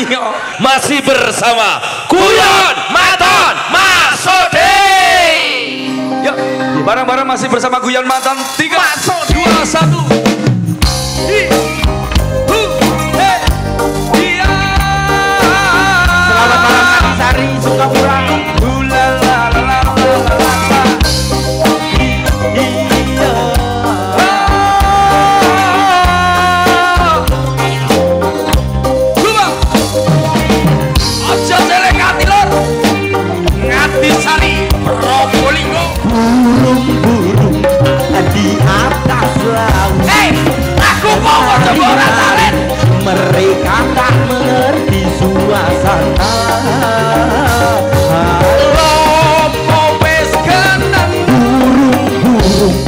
Iya, masih bersama Guyon Maton Mas Sode. Ya, bareng-bareng masih bersama Guyon Maton 3, 2, 1. Selamat malam Sari Sukapura. Burung-burung di atas laut. Aku mau coba talent. Mereka tak mengerti suasana. Lopo wis kenang. Burung-burung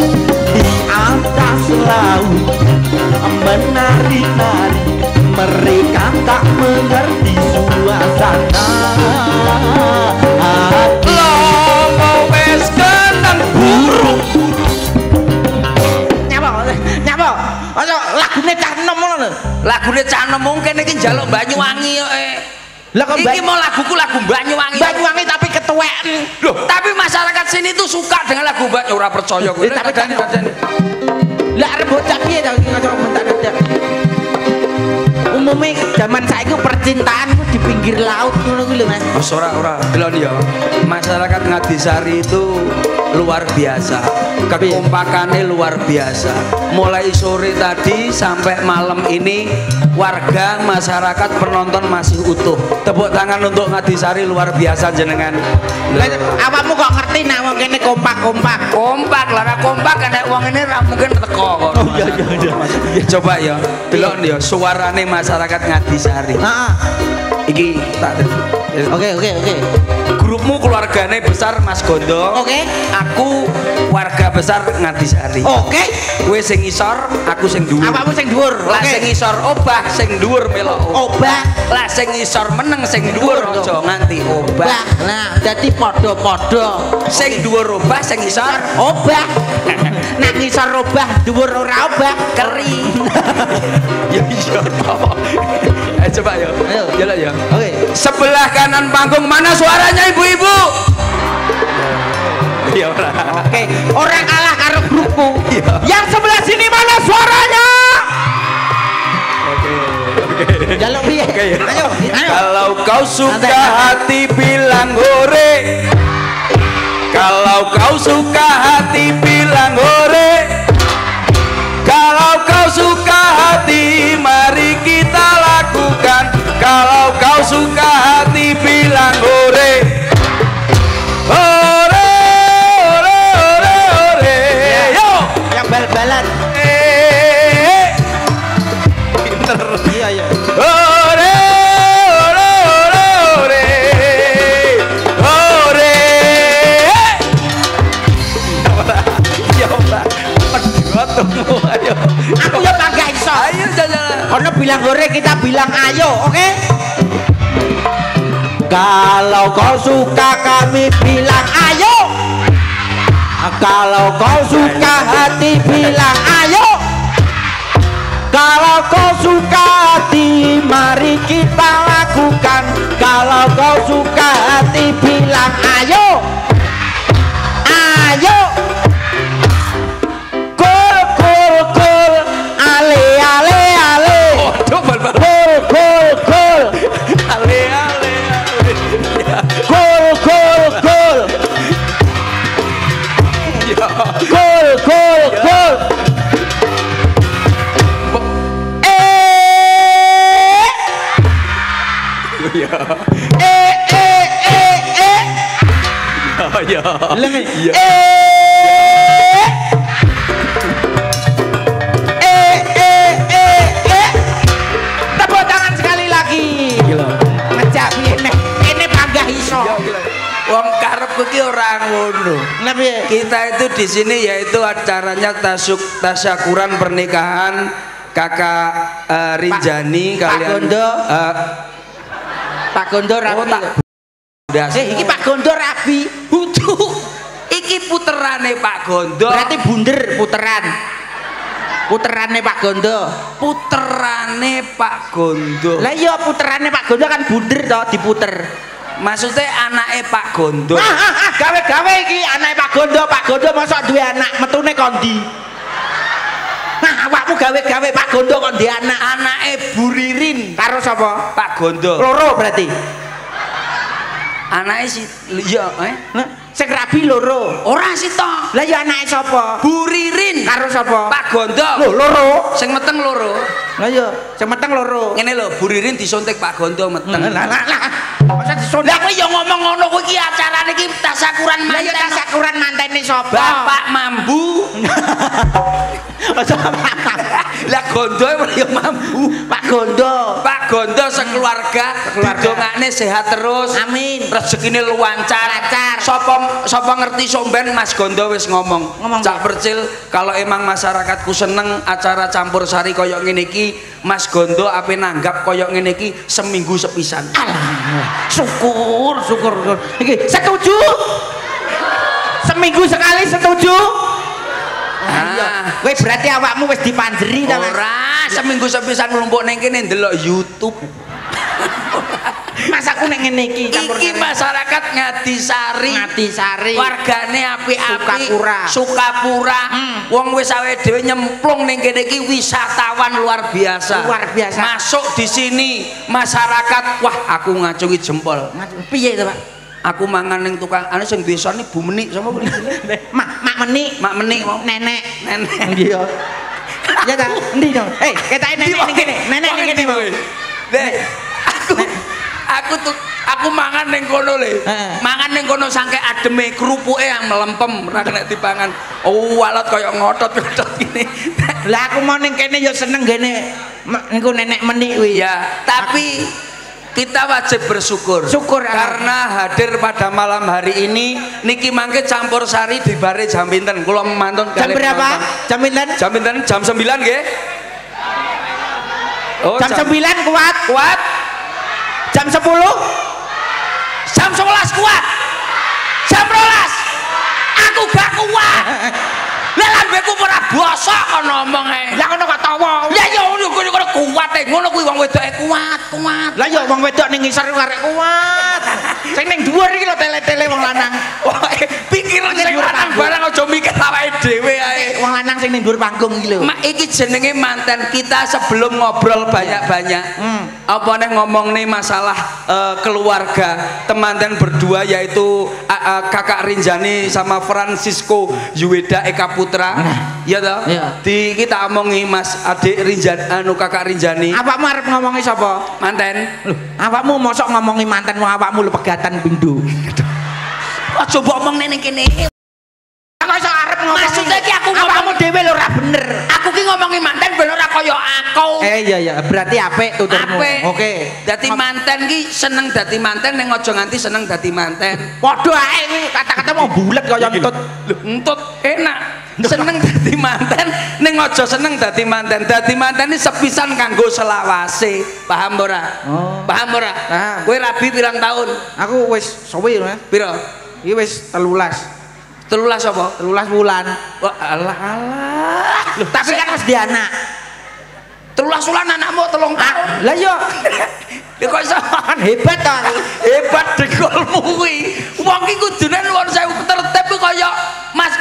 di atas laut menari-nari. Mereka tak mengerti suasana. Lopo wis kenang. Burung. Nyapa? Ayo lagune cah enom ngono lho. Lagune cah enom mungkin iki njaluk Banyuwangi kok. Lah kok Iki mau laguku lagu Banyuwangi. Banyuwangi tapi ketuweken. Loh, tapi masyarakat sini tuh suka dengan lagu Banyuwangi. Ora percaya kowe. Tapi kan lah arep bocah piye ta iki ngaco bentak-bentak. Umumnya zaman saiki percintaan ku di pinggir laut ngono kuwi lho Mas. Wes ora delon ya. Masyarakat Ngadisari itu luar biasa. Kekompakannya luar biasa. Mulai sore tadi sampai malam ini warga masyarakat penonton masih utuh. Tepuk tangan untuk Ngadisari luar biasa jenengan. Awakmu kok ngerti nek wong kene kompak-kompak. Kompak lah, kompak kan nek wong ini ra mungkin teko kok. Oh iya. Coba ya, delok ya suarane masyarakat Ngadisari. Heeh. Iki tak Oke. grupmu keluargane besar Mas Gondo. Oke. Aku warga besar Ngadisari. Oke. Kowe sing isor, aku sing dhuwur. Awakmu sing dhuwur. Lah sing isor obah, sing dhuwur melok obah. Lah sing isor meneng, sing dhuwur aja nganti obah. Nah, dadi padha-padha. Sing dhuwur obah, sing isor obah. Nek ngisor obah, dhuwur ora obah, keri. Ya iya. Coba ya. Ayo. Jalan ya. Oke. Sebelah kanan panggung mana suaranya ibu-ibu? Iya ora. Oke, orang kalah karo grupku. Iya. Yang sebelah sini mana suaranya? Oke. Jaluk piye? Ya. Ayo. Kalau kau suka Santai. hati bilang hore. Kalau kau suka hati bilang hore. Kalau kau suka hati mari kita lakukan. Kalau kau suka hati bilang hore. Hore hore hore hore. Yo Yang bal-balan. Pinter. Iya. Hore hore hore hore. Hore. Ya ora. Pedhotmu ayo. Aku ya panggah iso. Ayo jalan. Kono bilang gore, kita bilang ayo, oke? Kalau kau suka kami bilang ayo. Kalau kau suka hati bilang ayo. Kalau kau suka hati mari kita lakukan. Kalau kau suka hati bilang ayo. Ayo. Kul kul kul ale ale ale. Oh, bal-bal. Kul kul kul. Ale ale ale. Kul kul kul. Ya. Kul kul kul. Ya. Ya. Lengi. Ya. Tepuk tangan sekali lagi. Gila. Ngejak piye nek kene panggah iso. Wong karep iki ora ngono. Lah piye? Kita itu di sini yaitu acaranya tasyakuran pernikahan Kakak Rinjani Pak kalian. Gondo. Pak Gondo rapi. Oh, tak. Iki Pak Gondo rapi. Iki puterane Pak Gondo. Berarti bunder puteran. Puterane Pak Gondo. Puterane Pak Gondo. Lah iya puterane Pak Gondo kan bunder to diputer. Maksudnya anake Pak Gondo. Gawe-gawe iki anake Pak Gondo. Pak Gondo mosok duwe anak metune kondi. Awakmu gawe-gawe Pak Gondo kok duwe anak. Anake Bu Ririn Karo sapa? Pak Gondo. Loro berarti. Anake si iya Sing rabi loro. ora sito. Lah ya anake sapa? Bu Ririn Karo sapa? Pak Gondo. Lho loro. Sing meteng loro. Lah ya sing meteng loro. Ngene lho, Bu Ririn disuntik Pak Gondo meteng. Lah. Masa disuntik? Lah kowe ya ngomong ngono kuwi iki acarane iki tasakuran Lah ya manten. tasakuran mantene sapa? Bapak Mambu. Lah Gondo ya Mambu. Pak Gondo. Pak Gondo sekeluarga didongakne sehat terus. Amin. Rezekine lancar. Sapa ngerti somben Mas Gondo wis ngomong. Cak Percil kalau emang masyarakatku seneng acara campur sari koyok ngene iki, Mas Gondo ape nanggap koyok ngene iki seminggu sepisan. Alah, syukur. Iki setuju? Seminggu sekali setuju? Kowe berarti awakmu wis dipanjeri ta? Ora, seminggu sepisan nglumpuk ning kene ndelok YouTube. Mas aku nek ngene iki campur Iki masyarakat Ngadisari. Wargane apik-apik. Sukapura. Wong wis awake dhewe nyemplung ning kene iki wisatawan luar biasa. Masuk di sini masyarakat, wah aku ngacungi jempol. Piye to, Pak? Aku mangan ning tukang ane sing desane Bu Menik sapa kuwi? Mak Menik mau nenek. Iya. Ya ta, endi to? Ketake nenek ning kene. Nenek ning kene mau. Aku mangan ning kono le. Mangan ning kono sangke ademe krupuke yang melempem ora kena dipangan. Oh, walot kaya ngotot-ngotot gini. Lah aku mau ning kene ya seneng gene. Engko nenek Menik kuwi. Ya, tapi kita wajib bersyukur. Karena hadir pada malam hari ini niki mangke campur sari di bare jam pinten? Kula mantun jam berapa? Jam pinten? Jam pinten? Jam 9 nggih. Oh, jam 9 kuat. Jam 10? Jam 11 kuat. Jam 12. Aku gak kuat. Lah lambeku ora bosok kok ngomong ae. Lah ngono kok tawa. Ya ya ngono kuat e. Ngono kuwi wong wedoke kuat. Lah ya wong wedok ning ngisor arek kuat. Sing ning dhuwur iki lho tele-tele wong lanang. Pikiran sing lanang barang aja mikir awake dhewe ae. Wong lanang sing ning dhuwur panggung iki lho. Mak iki jenenge manten kita sebelum ngobrol banyak-banyak. Apa nek ngomong nih masalah keluarga temanten berdua yaitu Kakak Rinjani sama Francisco Yuweda Eka Putra. Iya toh? Di kita omongi Mas Adik Rinjani Kakak Rinjani. Awakmu arep ngomongi sapa? Manten. Awakmu mosok ngomongi manten wong awakmu lho pegatan pindho. Aja mbok omong ning kene. Mosok arep ngomong. Maksudnya ki aku awakmu dhewe lho ora bener. Aku ki ngomongi manten ben ora kaya aku. Iya berarti apik tuturmu. Oke. Dadi manten ki seneng dadi manten ning aja nganti seneng dadi manten. Padha ae kuwi kata-kata mau bulet kaya entut. Entut enak. Seneng dadi manten ning aja seneng dadi manten. Dadi manten iki sepisan kanggo selawase. Paham ora? Paham ora? Kowe rabi pirang tahun? Aku wis suwi lho. Piro? Iki wis 13. 13 apa? 13 bulan. Wah, alah. Loh, tapi kan wis di anak. 13 bulan anakmu 3 tahun. Lah iya. Ya kok iso Kan hebat to. hebat dekolmu kuwi. Wong iki kudune nuwun sewu tertib kaya Mas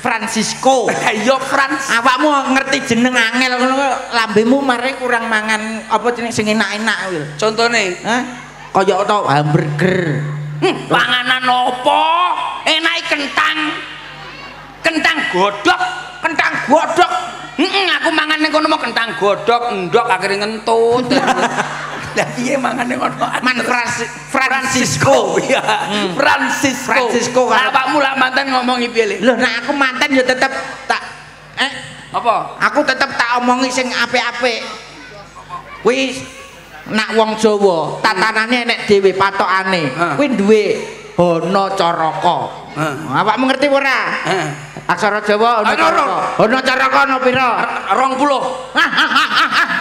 Francisco. Ayo Frans. Awakmu ngerti jeneng angel ngono lambemu mare kurang mangan apa jeneng sing enak-enak kuwi. Contone, Hah? Kaya to hamburger. panganan opo? Enake kentang godhog. Aku mangan ning kono mau kentang godhog, endhog akhire ngentut. Lah piye mangan ning kono? Francisco. Ya. Francisco. Awakmu lak manten ngomongi piye le? Lho nek aku manten ya tetep tak Apa? aku tetep tak omongi sing apik-apik. Kuwi nak wong Jawa tatanane nek dhewe patokane. Kuwi duwe Hana Caraka. Awakmu ngerti ora? Aksara Jawa ana Caraka. Hana Caraka ana pira? 20.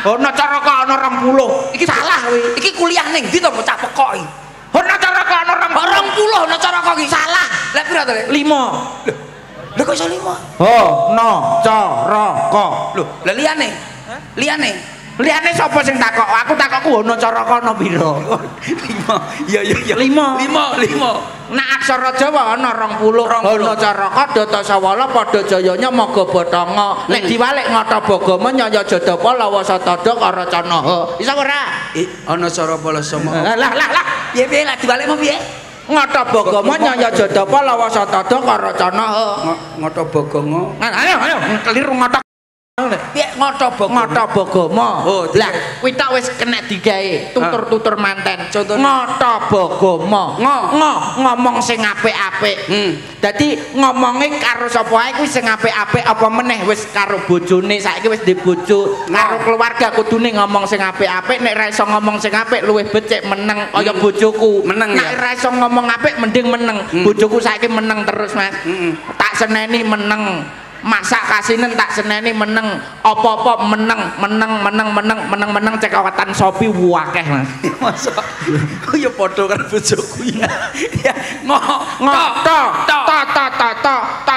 Hana Caraka ana 20. Iki salah kuwi. Iki kuliah ning ndi to bocah pekok iki? Hana Caraka ana 20 Hana Caraka iki. Salah. Lah pira to? 5. Lho kok iso 5? Hono Caraka. Lho, lah liyane. Liyane. Liyane sapa sing takok? Aku takokku Hono Caraka ana pira? 5. Iya. 5. 5. Nek aksara Jawa ana 20. Hono Caraka Datasawala Padha Jayanya Maga Bathanga. Nek diwalik Ngata Bagama Nyaya Jadapa Lawasatada Karacanaha. Iso ora? Ana cara pala sama. Lah. Piye lah diwalik mau piye? Ngata Bagama Nyaya Jadapa Lawasatada Karacanaha. Ngata Bagama. Ayo keliru ngata. Piye ngata Bagama. Lah kuwi tak wis kena digawe tutur-tutur manten. Ngata Bagama. Ngomong sing apik-apik. Dadi ngomonge karo sapa ae kuwi sing apik-apik apa meneh wis karo bojone saiki wis ndek bojo karo keluarga kudune ngomong sing apik-apik nek ra iso ngomong sing apik luwih becik meneng kaya bojoku. Nek ra iso ngomong apik mending meneng. Bojoku saiki meneng terus Mas. Tak seneni meneng. Masak kasinen tak seneni meneng apa-apa meneng cekawatan sopi wakeh Mas. Masa ya padha karo bojoku ya.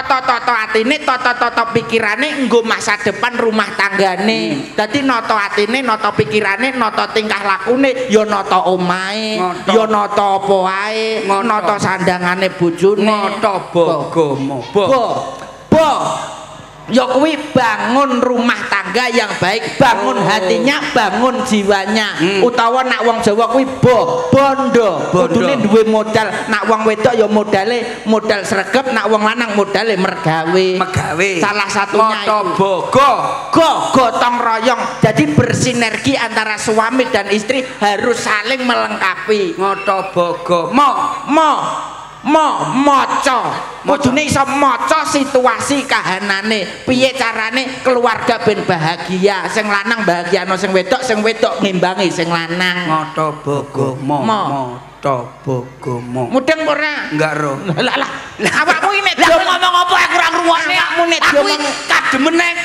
Toto atine toto pikirane nggo masa depan rumah tanggane. Dadi nata atine nata pikirane nata tingkah lakune ya nata omahe ya nata apa wae nata sandangane bojone nata bagama. Ya kuwi bangun rumah tangga yang baik, bangun hatinya, bangun jiwanya. Utawa nak wong Jawa kuwi bondo. Kudune duwe modal. Nak wong wedok ya modal sregep, nak wong lanang modale mergawe. Salah satunya bogo gotong royong. Jadi bersinergi antara suami dan istri harus saling melengkapi. Ngata bogo. Maca kudune iso maca situasi kahanane piye carane keluarga ben bahagia sing lanang bahagiano sing wedok ngimbangi sing lanang ngata bagama mudeng ora enggak ro lah awakmu iki nek ngomong apa aku ora ngrungokne awakmu nek kademeneng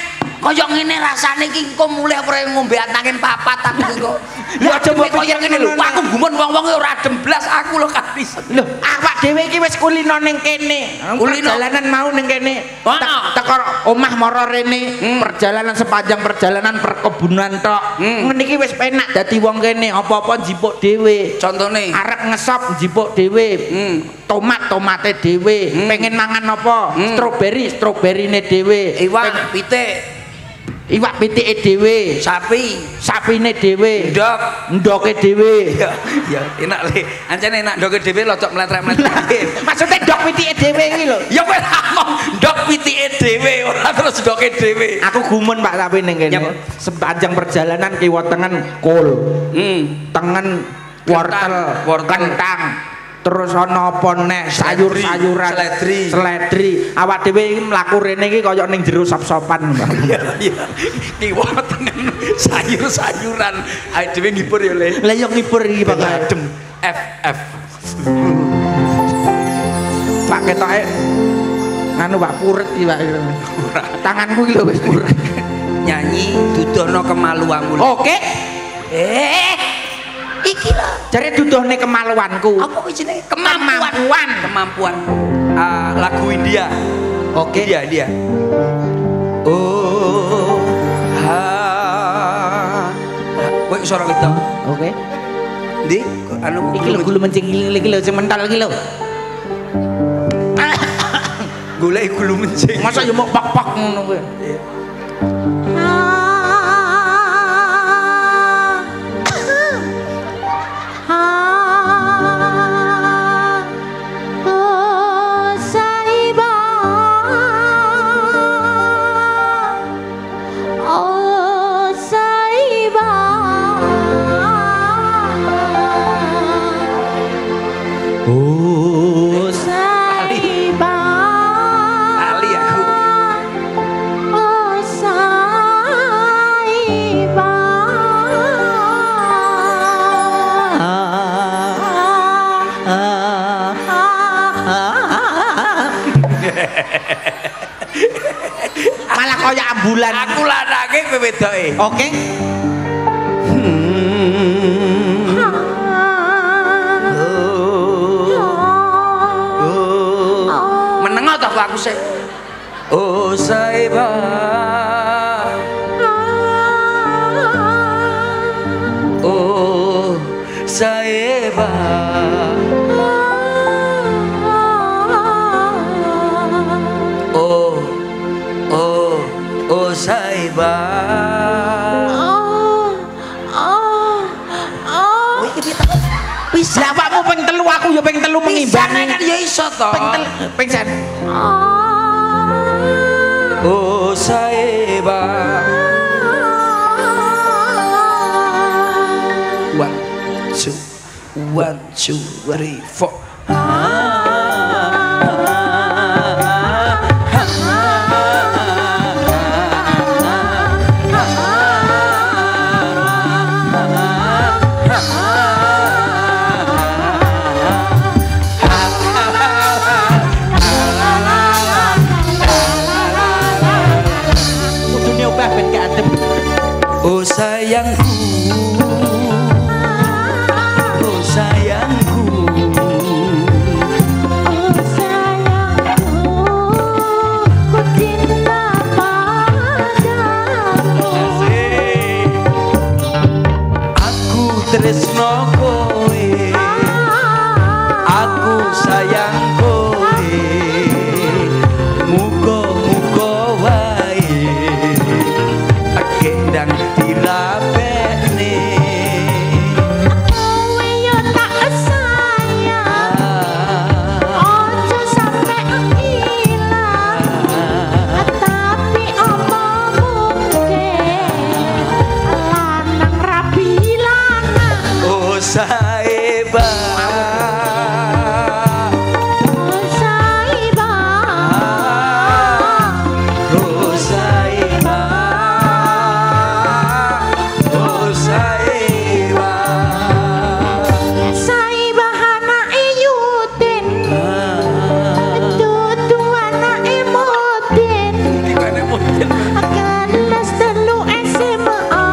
kaya ngene rasane iki engko mulih ora ngombe antangin papat aku kok ya aja mbok kaya ngene lho aku gumun wong-wong ora adem blas aku lho kabis lho awak dhewe iki wis kulino ning kene perjalanan mau ning kene teko omah mara rene perjalanan sepanjang perjalanan perkebunan tok ngene iki wis penak dadi wong kene apa-apa njipuk dhewe contone arep ngesop njipuk dhewe tomate dhewe pengen mangan apa stroberine dhewe iwak pitik iwak pitike dhewe sapine dhewe ndoke dhewe ya enak le ancen enak ndoke dhewe locok mletrek-mletrek maksudnya ndok pitike dhewe iki lho ya kowe ngomong ndok pitike dhewe ora terus ndoke dhewe aku gumun Pak tapi ning kene sepanjang perjalanan kiwa tengen kol tengen wortel kentang terus ana apa neh sayur-sayuran seledri awak dhewe iki mlaku rene iki kaya ning jero sop-sopan Mbak iya kiwa tengen sayur-sayuran awake dhewe ngipur ya le lah yo ngipur iki Pak adem FF Pak ketoke anu Pak puret iki Pak tanganku iki lho wis puret nyanyi dudono kemaluanmu oke iki lho jare dudohne kemaluanku apa kuwi jenenge kemampuan lagu India oke India oh ha kowe iso ora gitu oke ndi anu iki lho gulu mencing iki lho sing mental iki lho golek gulu mencing masa yo mok pak-pak ngono kowe malah kaya ambulan aku lanake kowe wedoke oke meneng ta aku sih Saiba Oh Saiba Oh Oh Oh Saiba Wis awakmu ping telu aku ya ping telu mengimbangi kan ya iso to. Ping sen. Oh Saiba. One, two, three, four. Oh sayangku, oh sayangku, oh sayangku, ku cinta padamu. Aku tresno kowe, aku sayang kowe, muga-muga wae gendang dirapekne Kowe yo tak sayang, ojo sampe ilang. Tapi apa mungkin lanang rabi lanang. oh Saiba Oh Saiba, oh Saiba oh Saiba Saiba anake Yudin, dudu anake Mudin. gimana model Kelas telu SMA,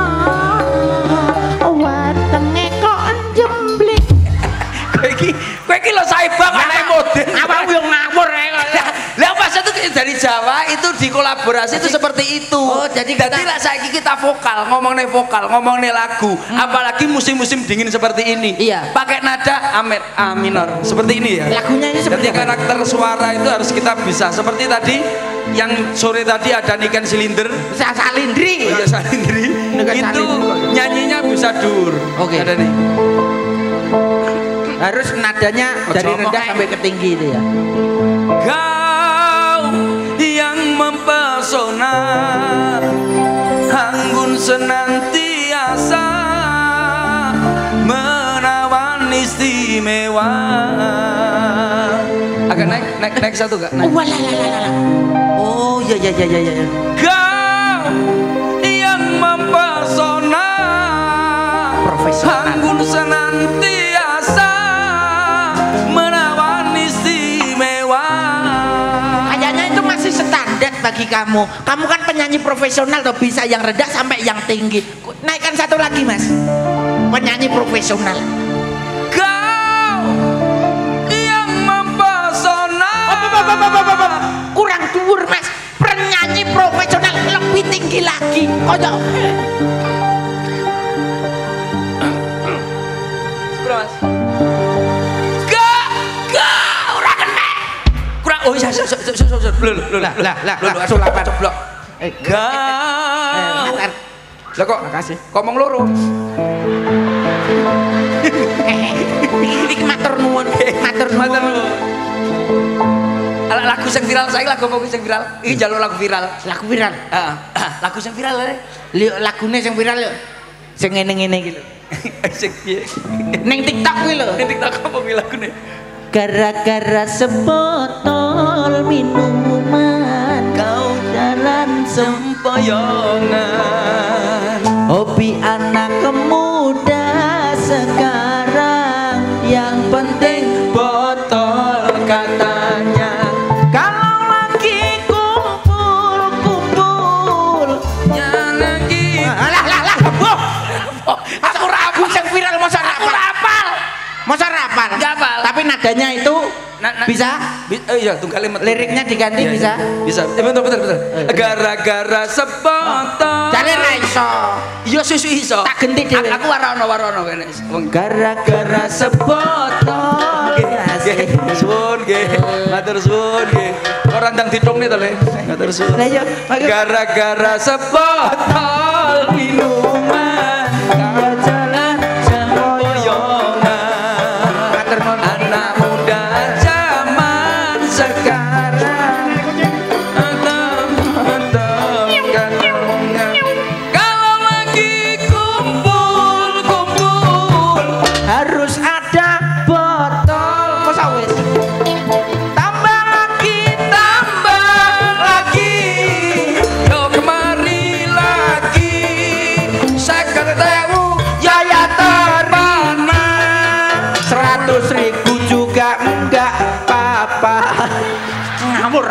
wetenge kok jemblik. kowe iki lho Saiba anake model Awakmu yo ngawur ae. lah pas itu dari Jawa itu dikolaborasi itu seperti itu. Oh, jadi lah saiki kita vokal, ngomongnya lagu. Apalagi musim-musim dingin seperti ini. Iya. Pakai nada A minor seperti ini ya. Lagunya ini seperti jadi apa? karakter suara itu harus kita bisa. Seperti tadi yang sore tadi ada Niken Silinder. Salindri. Oh, iya Salindri. Niken Itu Salindri. nyanyinya bisa dur. Oke. Ada nih. Harus nadanya dari rendah sampai ke tinggi itu ya. Kau yang mempesona, anggun senantiasa menawan istimewa. Agak naik satu gak? Oh, walalala. Oh, iya. Kau yang mempesona, Profesional. anggun senantiasa menawan istimewa. Kayaknya itu masih standar bagi kamu. Kamu kan penyanyi profesional tuh, bisa yang rendah sampai yang tinggi. Naikkan satu lagi, Mas. Penyanyi profesional. Kau yang mempesona. Kurang dhuwur, Mas. Penyanyi profesional lebih tinggi lagi. Koyo Oh iya, lah, sulapan. blok. Kau. Lah kok Makasih. ngomong loro. Iki matur nuwun. Lagu sing viral saiki lagu apa sing viral? Iki jalur lagu viral. Lagu viral. Heeh. Lagu sing viral ae. Lho lagune sing viral lho. Sing ngene-ngene iki lho. Sing piye? Ning TikTok kuwi lho. Ning TikTok apa kuwi lagune? Gara-gara sebotol minuman, Kau jalan sempoyongan. hobi anak muda sekarang, yang penting Botol katanya. kalau lagi kumpul-kumpul. Ya lagi. Lah. Aku rabu sing viral masa rapal. Masa rapal. Nggak hafal. Tapi nadanya itu Bisa? Iya, tunggal metu. Liriknya diganti bisa? Bisa. Bentar. Gara-gara sebotol. Jare ra iso. Iya susu iso. Tak genti dhewe. Aku warono kene. Gara-gara sebotol. Suwun nggih. Matur suwun nggih. Ora ndang ditungne to, Le. Matur suwun. Lah iya, gara-gara sebotol minuman karo jalan semboyongan. Matur nuwun. Anak muda zaman sekarang. Kalau lagi kumpul Harus ada botol. Masa wis? Tambah lagi. yo kemari lagi. Seket ewu Ya terima. 100.000 juga enggak apa-apa. Ngawur.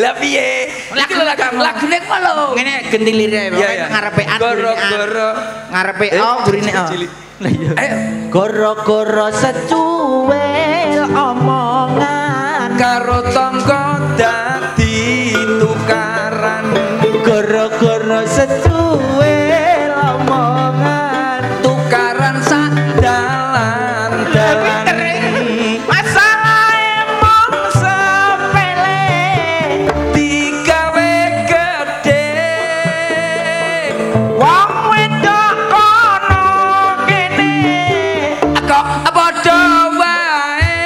Lah piye? Iki lho lagune kok lho. Ngene genti lirik ngarepe an. Goro-goro. Ngarepe o gurine o. Lah iya. Ayo. Goro-goro secuil omongan Karo tangga dadi tukaran. Goro-goro secuil omongan Tukaran sak dalan-dalan. Masalah emang sepele Digawe gede. Wong wedok kono kene Kok padha wae.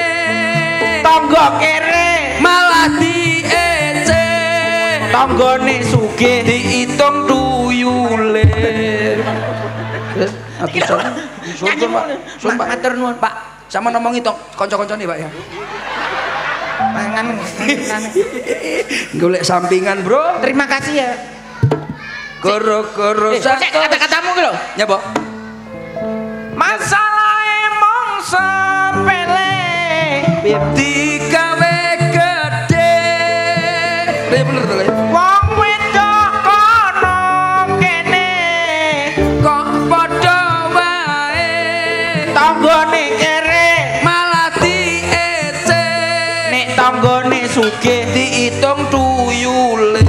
Tangga kere Malah diece. tanggane sugih Diitung tuyule. Sun Pak. Matur nuwun Pak. Sama ngomongi tong kanca-kancane Pak ya. Mangan. Golek sampingan, Bro. Terima kasih ya. Goro-goro Cek kata-katamu ki lho. Nyapa? Masalah emang sepele. Digawe gede. Bener to, Le? Wong wedok kono kene Kok padha wae. tanggane kere Malah diece. nek tanggane sugih Diitung tuyule.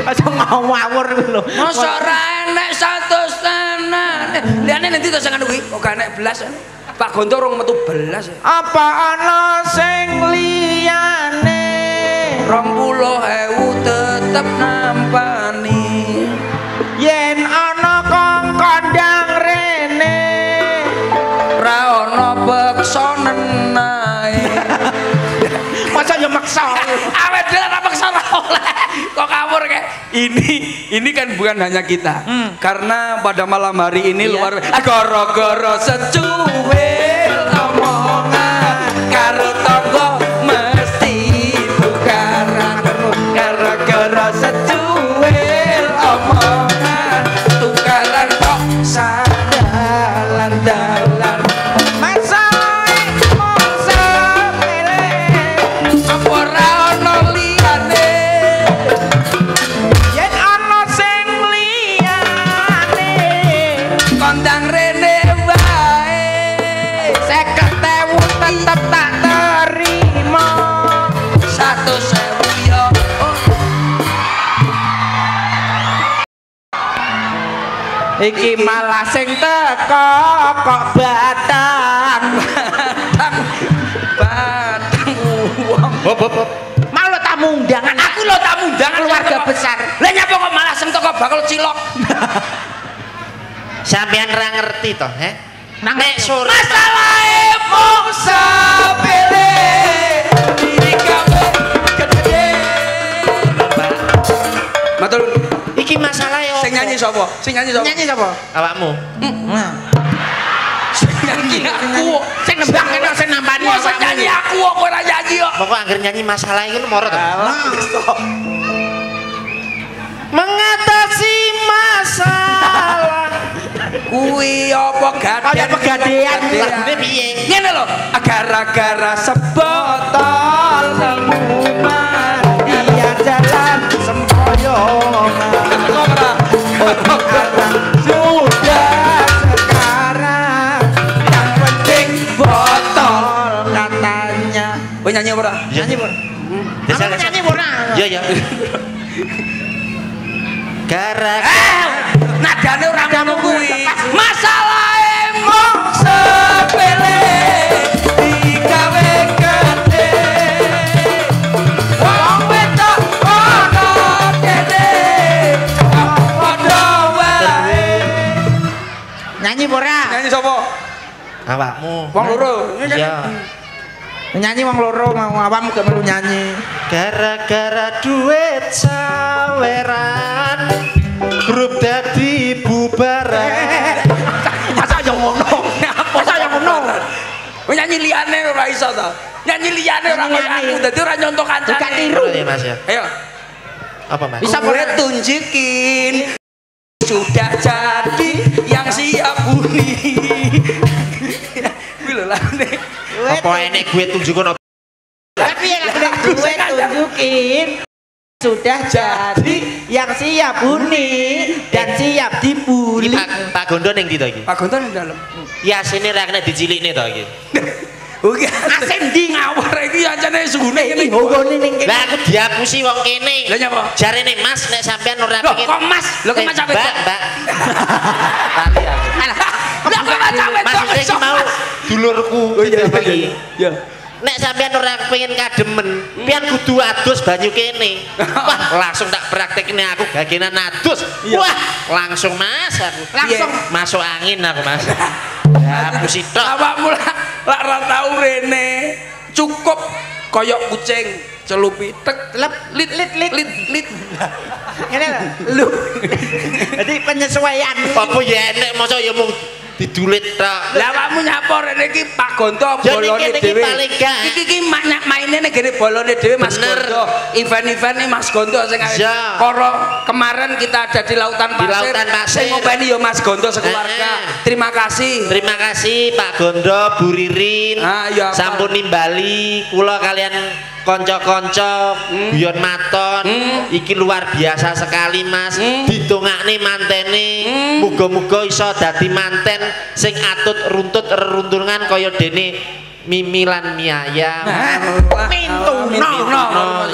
aja ngawur kuwi lho. Mosok ora enek 100 tenan. Liane nanti to sing anu kuwi kok gak enek belas. Pak Gonto rong metu belas. Apa ana sing liyane 20.000 tetep nampani. yen ana kondang rene Ra ono beksa nenae. masa yo maksa Awet dhewe ra beksa ora oleh. Kok kabur kayak ini kan bukan hanya kita. Karena pada malam hari ini luar goro-goro secuil omongan karo tangga mesti tukaran. Gara-gara secuil omongan tukaran kok sadalan-dalan. masalah emang sepele Apa ora ono liyane? yen ana sing liyane Kondang rene wae. 50.000 tetep tak terima 100.000 yo. iki malah sing teko kok batang Batang uang. mau lo tamu undangan Aku lo tamu undangan keluarga besar Lah nyapa kok malah sing teko bakal cilok. Sampeyan ra ngerti toh, nek sore Masalah emong sepele. Digawe gede. Matur. iki masalahe opo? Sing nyanyi sapa? Sing nyanyi sapa? nyanyi sapa Awakmu. Sing nyanyi aku. sing nembang kena sing nampani Masa nyanyi aku kok ora nyanyi kok. Pokok angger nyanyi masalah iki moro to. mengatasi masalah Kuwi apa kaya pegadean lagune piye Ngene lho, gara-gara sebotol minuman iya jalan sempoyongan sudah sekarang yang penting botol katanya Gara-gara nadane ora ngono kuwi. Masalahe mung sepele digawe gede. Wong wedok ana kene. Padha wae. Nyanyi apa ora? Nyanyi sapa? awakmu. Wong loro. Iya. Nyanyi wong loro mau awakmu gak melu nyanyi. Gara-gara duit saweran grup dadi bubaran. Masa yo ngono? Masa yo ngono? Wong nyanyi liyane ora iso to. Nyanyi liyane ora koyo aku dadi ora nyontok kancane. Gak tiru ya Mas ya. Ayo. Apa Mas? Bisa boleh tunjukin sudah jadi yang siap bunyi. Kuwi lho lane. Apa enek gue tunjukkan apa? Tapi yang gue tunjukin sudah jadi yang siap huni dan siap dibuli. Pak Gondo ning ndi to iki? Pak Gonto ning dalem. Ya sini ra kena dicilikne to iki. Oke, asen ndi ngawur iki ancane sugune Iki hogone ning kene. Lah aku diapusi wong kene. Lah nyapa? Jarene Mas nek sampean ora Loh, pengen. kok Mas? Lho kok Mas Mbak, Mbak. Tali aku. Lah kok Mas sampe Maksudnya iki mau dulurku. Oh iya iki. iya. Nek sampean ora pengen kademen, pian kudu adus banyu kene. Wah, langsung tak praktekne aku gagenan adus. Wah, langsung Mas aku. Langsung masuk angin aku Mas. Ya, pusi tok. Awakmu lak ra tau rene. Cukup koyok kucing celupi tek lep lit lit lit lit lit. Ngene lho. Jadi penyesuaian. Apa ya enek masa ya mung didulit tok. Lah awakmu nyapa rene iki Pak Gonto Ya, bolone niki dhewe. paling gak. Iki maine ning gene bolone dhewe Mas Bener. Gonto. Event-event nih Mas Gonto sing Ya. karo kemarin kita ada di Lautan Pasir. Lautan Pasir. Sing ngopeni ya Mas Gonto sekeluarga. Terima kasih. Terima kasih Pak Gondo, Bu Ririn. Ah, ya, Pak. Sampun nimbali kula kalian konco-konco guyon maton. Iki luar biasa sekali Mas. Ditungakne mantene. Muga-muga iso dadi manten sing atut runtut reruntungan kaya dene Mimi lan Miaya. No.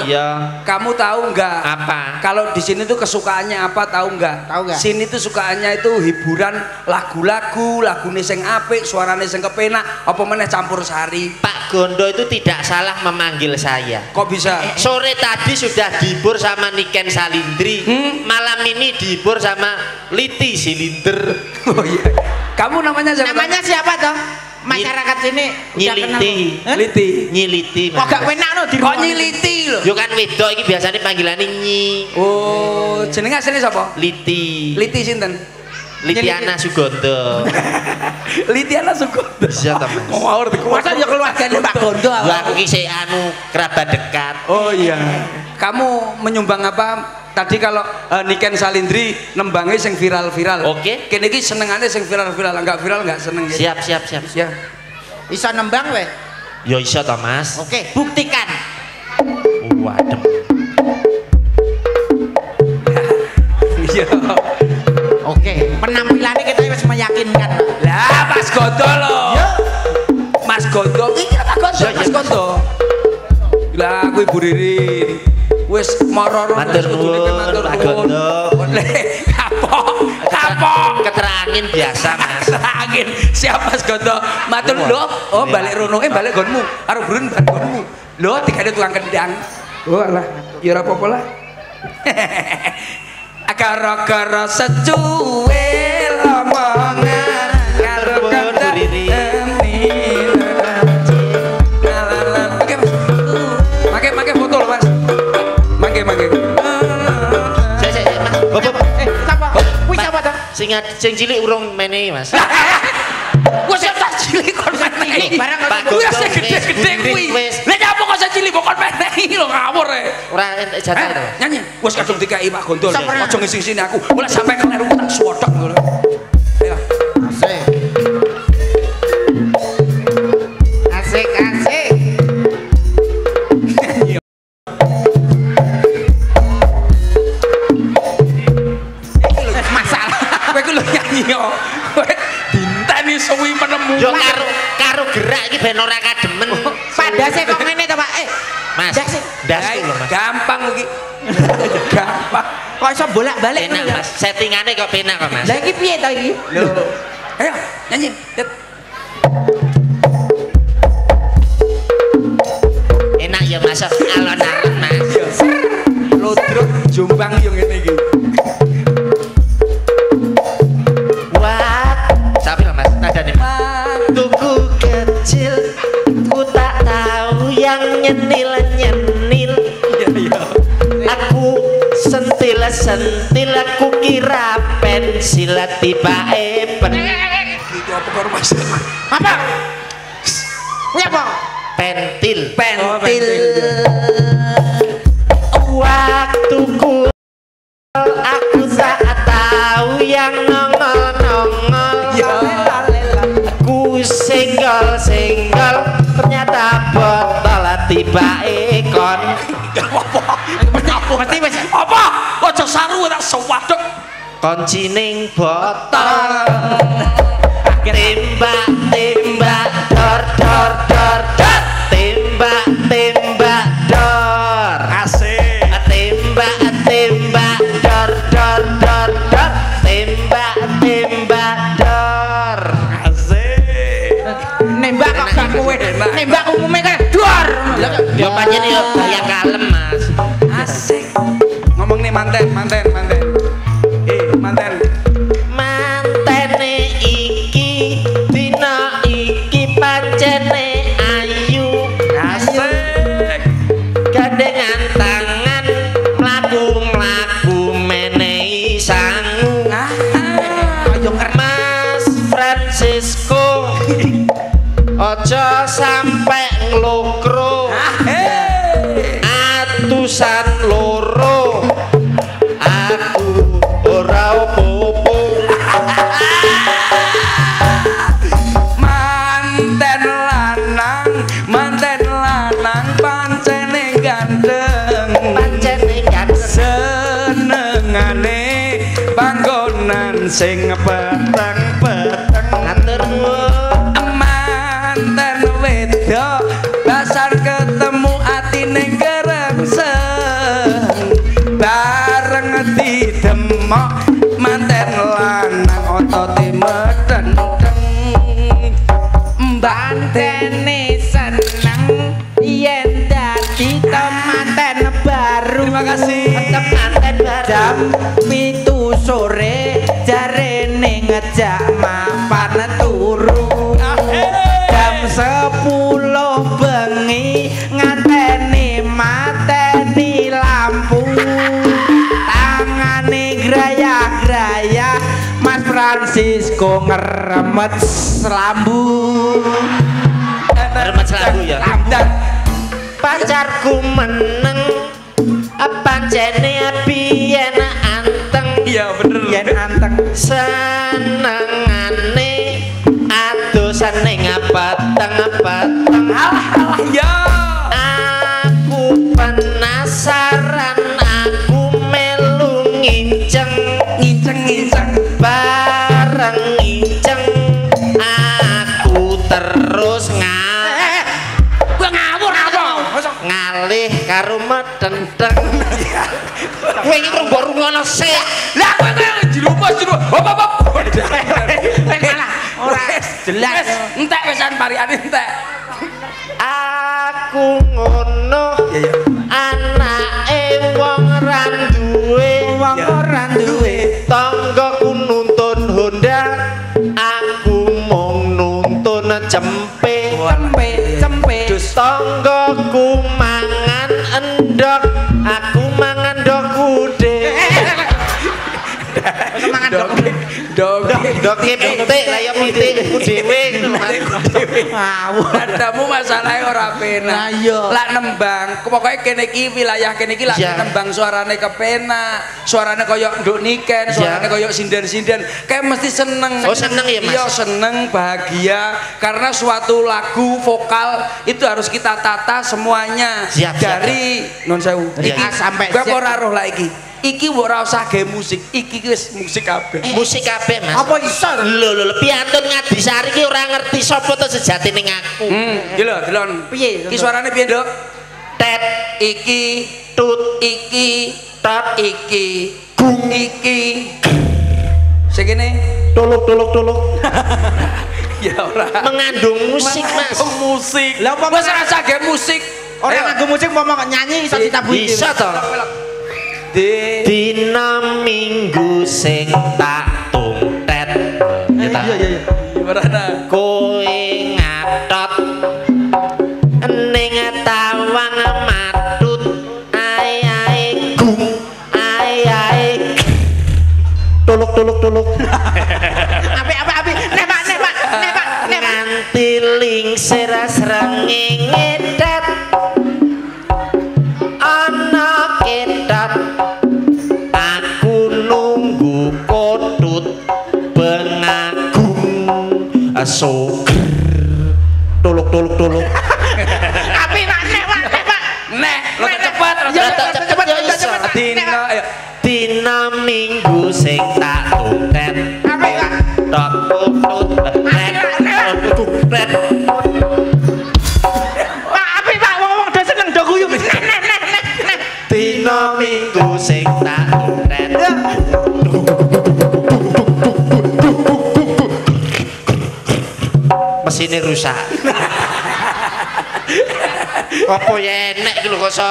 Ya. Kamu tahu nggak? Apa? Kalau di sini tuh kesukaannya apa tahu nggak? Tahu nggak? Sini tuh sukaannya itu hiburan lagu-lagu, lagune sing apik, suarane sing kepenak, apa meneh campur sari. Pak Gondo itu tidak salah memanggil saya. Kok bisa? Sore tadi sudah dihibur sama Niken Salindri. Malam ini dihibur sama Liti Silinder. Oh iya. Kamu namanya siapa? Namanya siapa toh? Masyarakat sini udah kenal. Nyiliti. Hah? Liti. Nyiliti. Kok gak penak no di Kok rumah? nyiliti lho? Yo kan wedok iki biasanya panggilannya Nyi. Oh, jenenge asline sapa? Liti. Liti sinten? Litiana Sugondo. Litiana Sugondo. Iya ta Mas. Kok ngawur Masa ya keluargane Pak Gondo Lah awak. aku ki sik anu kerabat dekat. Oh iya. Kamu menyumbang apa? Tadi kalau Niken Salindri nembangnya sing viral-viral. Oke. Kene iki senengane sing viral-viral, enggak viral enggak seneng ya. Siap. Ya. Bisa nembang weh. Yo iso ta Mas. Oke, buktikan. Wadem. Iya. Oke, penampilannya kita harus meyakinkan. Lah Mas Gondo loh. Mas Gondo. Iki Mas Gondo, Mas Gondo. Lah kuwi Bu Ririn. Wis maroro Matur nuwun Pak Gondo. Boleh. Kapok. Keterangin biasa Mas. Angin siap Mas Gondo matur lho oh balik rono balik gonmu karo burun balik gonmu lho dikane tukang kendang oh alah ya ora apa-apa lah gara-gara secuwe lamongan karo kendang Make foto lho Mas make Sik Mas. Bapak Siapa? Wih siapa toh? sing cilik urung menehi Mas. Gua siap tak cilik kon menehi. Barang Pak Kuwi Gondo sing gede-gede kuwi. Lah nyapa kok cilik kok kon menehi lho ngawur e. Ora entek jatah to. Nyanyi. Wis kadung dikai Pak Gondo. Sampurna. Aja ngising-sini aku. Mulai sampai kleru tak suwodok ngono. Ayo. Asik. Asik. Masalah. Kowe ku lho nyanyi yo. Kowe dinteni suwi penemu. Yo karo gerak iki ben ora kademen. Padahal kok ngene to Pak. Mas. Das lho Mas. Gampang iki. Gampang. Kok iso bolak-balik Penak Mas. Settingane kok penak kok Mas. Lah iki piye to iki? Lho. Ayo nyanyi. Enak ya Mas. Alon-alon Mas. Lodrok Jombang yo ngene iki. Wah, sampai lah Mas. Nadane tuku kecil ku tak tahu yang nyenil-nyenil. Aku sentil aku kira pensil tibake pen. Itu apa karo Mas? Apa? Kuwi apa? Pentil. Pentil. Waktuku aku tak tahu yang nongol-nongol. Aku senggol ternyata botol tibake kon. Mesti wis Apa? Ojo saru tak sewaduk. Koncining botol. Tembak dor dor. Tembak dor. Asik. Tembak dor. Tembak dor. Asik. nembak kok gak kowe. Nembak umume kae dor. Yo pancen yo gaya kalem Mas. Asik. Ngomong nih manten. Manten. Mantene iki dina iki pancene ayu. Asik. Gandengan tangan mlaku menehi sangu. Ayo Mas Francisco ojo sampe nglokro. Atusan loro aku ora opo-opo. Manten lanang pancene gandeng. Senengane panggonan sing peteng-peteng. Atur nuwun. Manten wedok basar ketemu atine kerengseng. Bareng didemok manten lanang otote medenteng. Bantene seneng yen dadi temanten baru. Terima kasih. Temanten baru. Jam 7 sore jarene ngejak mapan turu. Jam 10 bengi nganteni mateni lampu. Tangane graya-graya Mas Francisco ngeremet selambu. Remet selambu ya. Dan Pacarku meneng pancene biyen anteng. iya bener. Yen anteng Senengane adosan ning peteng-peteng. Alah ya. Aku penasaran, aku melu nginceng bareng nginceng. Aku terus gua ngawur apa? ngalih karo medenteng. Kowe iki kok mbok rungono sik. Lah kowe jerupus. Hop. Malah ora jelas. Entek wisan pariane entek. Aku ngono anake wong ora duwe tanggaku nuntun Honda, aku mung nuntun cempe. Tanggaku mangan endok, aku mangan ndok kude. Ndok pitik lah ya pitikku dhewe ngono Ngawur. Adamu masalahe ora penak. Lak nembang, pokoke kene iki wilayah kene iki lak nembang suarane kepenak, suarane kaya nduk niken, suarane kaya sinden-sinden. Kayak mesti seneng. Oh seneng ya Mas? Iya seneng, bahagia karena suatu lagu vokal itu harus kita tata semuanya. Dari non sewu. Iki sampai kowe ora roh lak iki. Iki ora usah gawe musik, iki wis musik kabeh. Musik kabeh Mas. Apa iso? Lho piantun Ngadisari ki ora ngerti sapa to sejatine aku. Iki lho, delon. Piye? Iki suarane piye, Nduk? tet iki tut iki tat iki gung iki sing kene tuluk ya ora mengandung musik mas musik Lah apa wis rasa ge musik orang nganggo musik mau nyanyi iso ditabuhi. bisa toh dina minggu sing tak tungtet Iya. Marana kowe ngatot ning tawang matut ae gung ae tuluk Apik. Nepak. nganti lingsir srengenge det ana kedat aku nunggu kodut bengagung asoger tuluk Apik Pak, nepak. nek lo cepet Cepet. dina ayo dina minggu sing tak tungtet Apik Pak. tok tutut ret Pak, apik Pak, wong-wong do seneng do guyu. dina minggu sing tak tungtet mesinnya rusak apa ya enek gitu kok so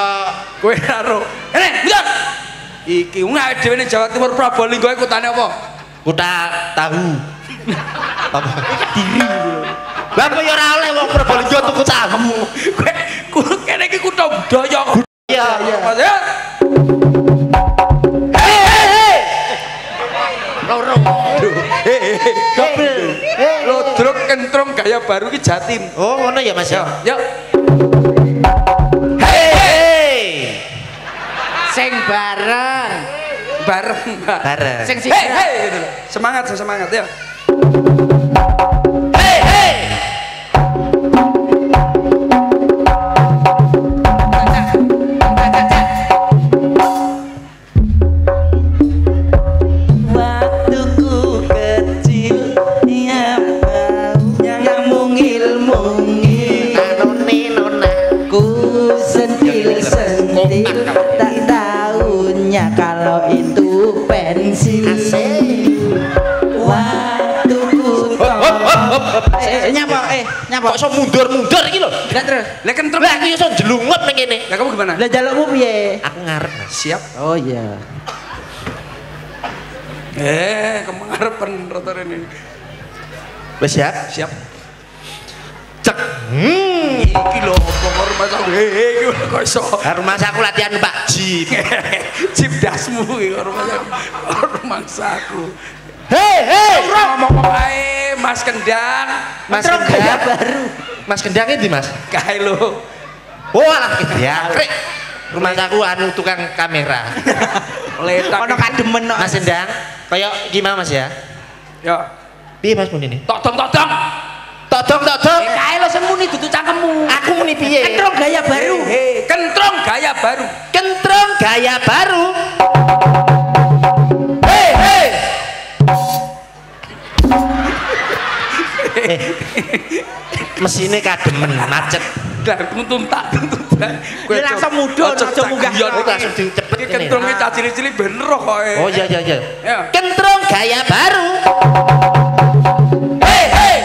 kowe karo bentar iki ngawe dhewe ning Jawa Timur Prabalingga iku kutane apa kuda tahu apa diri bapak ya ora oleh wong Probolinggo tuku tahu kowe kene iki kutha budaya kok iya Mas ya Loro. double lodrok kentrong gaya baru ki Jatim oh ngono ya mas ya yuk hei Sing bareng. bareng Sing hei gitu semangat ya hei Waktuku kecil yang mungil-mungil ku sentil-sentil tak tahunya kalau itu pensil waktuku nyapa. kok iso mundur iki lho Lah terus. lek kentrong lah aku iso jelungut ning kene lah kamu gimana Lah jalukmu piye? aku ngarep mas siap Oh iya. kamu ngarepen rotor ini wis siap siap cek iki lho apa rumah aku iki kok iso rumah aku latihan Pak Jip cip dasmu iki rumah aku hei ngomong ae Mas Kendang Mas Terus gaya Kendang baru. Mas Kendang ini mas kae lho oh alah ya krek rumah aku anu tukang kamera letak Ono kademen kok. Mas Kendang kayak gimana mas ya yo piye mas mun ini todong todong Kae lo semuni dudu cangkemmu. aku muni piye Kentrong gaya baru. kentrong gaya baru kentrong gaya baru hei mesinnya kademen macet lah tuntun kowe Ya langsung mudhun, aja munggah. langsung dicepet iki kentrongnya cah cilik-cilik bener kok oh iya Ya. kentrong gaya baru hei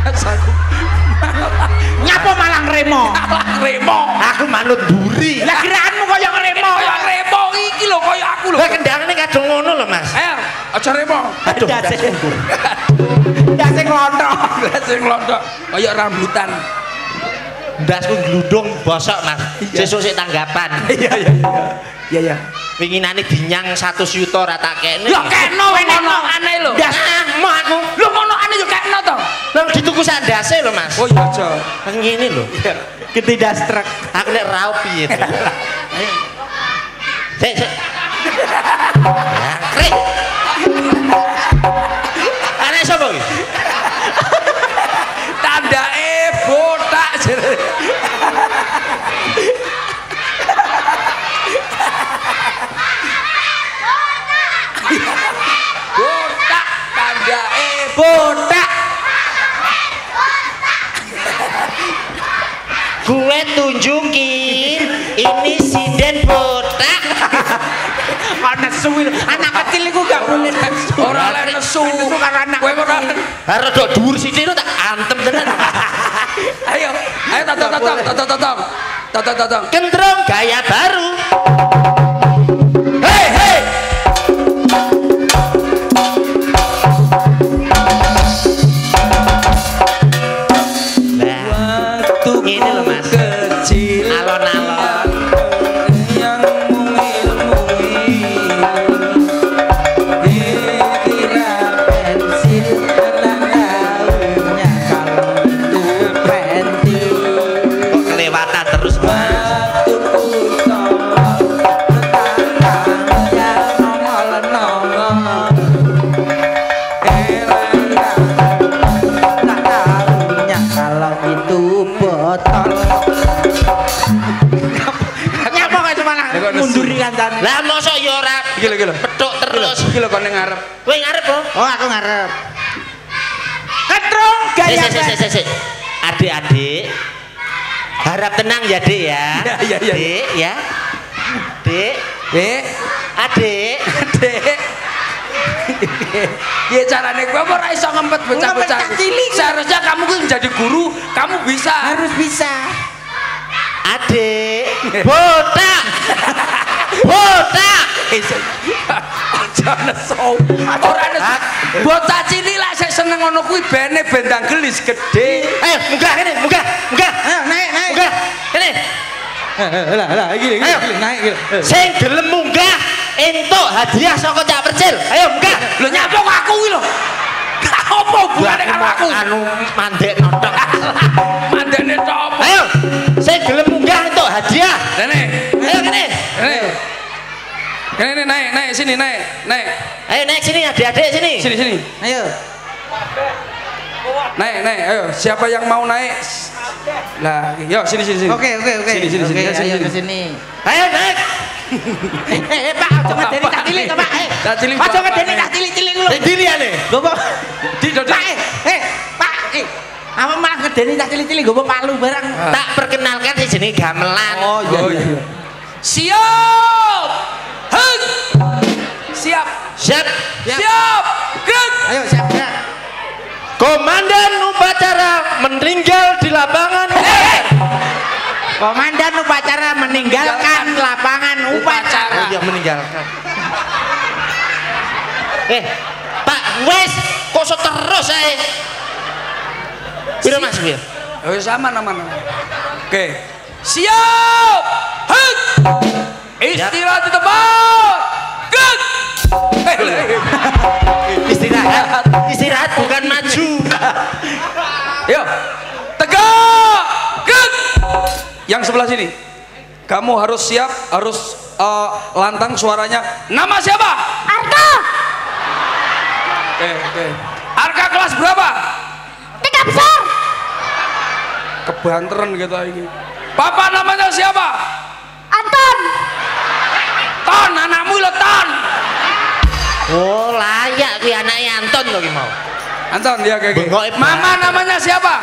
Mas aku Nyapa malang remo. remo aku manut buri Lah gerakanmu koyo remo. kaya remo iki lho kaya aku lho lah kendangane kadung ngono lho mas ayo aja remo aduh Ya sing lontok. sing lontok kaya rambutan ndasku gludung bosok mas sesuk sik tanggapan iya winginane dinyang 1 yuta ora tak kene lho keno ngono aneh lho ndas mah aku lho ngono aneh yo keno to lah dituku sandase lho mas oh iya aja nang ngene lho Gede dastrek. aku nek raup piye to sik ya krek aneh sapa iki tandake botak jere kok nesu anak kecil iku gak boleh nesu ora oleh nesu karo anak kowe ora Harus dok dhuwur sithik tak antem tenan. ayo totong Kendrong gaya baru. Hei hei. waktu Ini loh, Mas. kecil Alon-alon. yang mungil-mungil kira pensil kena daunnya kalau itu pentil Kok kelewatan terus, Mas? waktu ku tolong tetangga nongol-nongol tak tahunya kalau itu botol nyapa kok malah munduri kancane Lah mosok ya ora gila petuk terus. gila kon ning ngarep Kowe ngarep, Bro? oh aku ngarep Kendrong gaya Sik. Adik-adik. Harap tenang ya, Dik ya. Iya. Dik ya. Dik, adik. ya carane kowe ora iso ngempet bocah-bocah Ngempet cilik. seharusnya kamu kuwi menjadi guru kamu bisa harus bisa Adik. Botak. Botak. aja nesu ora nesu bocah cilik lak sik seneng ngono kuwi bene bendang gelis gede Ayo, munggah kene, munggah. ayo naik Munggah. Kene. lah iki Ayo. naik Sing gelem munggah entuk hadiah saka Cak Percil. Ayo munggah. lho nyapa kok aku kuwi lho apa hubungane karo aku Anu mandek notok. mandene tok apa Ayo. Sing gelem munggah entuk hadiah. rene Ayo kene. kene naik sini naik Ayo naik sini adik-adik sini. sini ayo naik ayo siapa yang mau naik lah yo sini oke sini ayo ke sini Ayo naik. Pak aja ngedeni tak cilik to Pak Tak cilik, aja Pak. ngedeni tak cilik lho Sing diliane. lho Pak di dodok Pak apa malah ngedeni tak cilik nggo palu barang Tak perkenalkan di sini gamelan. oh iya siap hei siap Siap. gerak ayo siap Komandan upacara meninggal di lapangan. Komandan upacara meninggalkan lapangan upacara. Oh iya meninggalkan. Pak, wes kok so terus ae. Piro Mas Pir? oh aman oke siap hei istirahat di tempat gerak Istirahat bukan maju. Yo, tegak, gerak. Yang sebelah sini, kamu harus siap, harus lantang suaranya. Nama siapa? Arka, Oke. Arka kelas berapa? 3 besar. Kebanteran gitu ini. Papa namanya siapa? Anton, Ton, anakmu lo Ton. Oh, layak kuwi anake Anton lho ki mau. Anton ya kayak Bengoke Mama namanya siapa?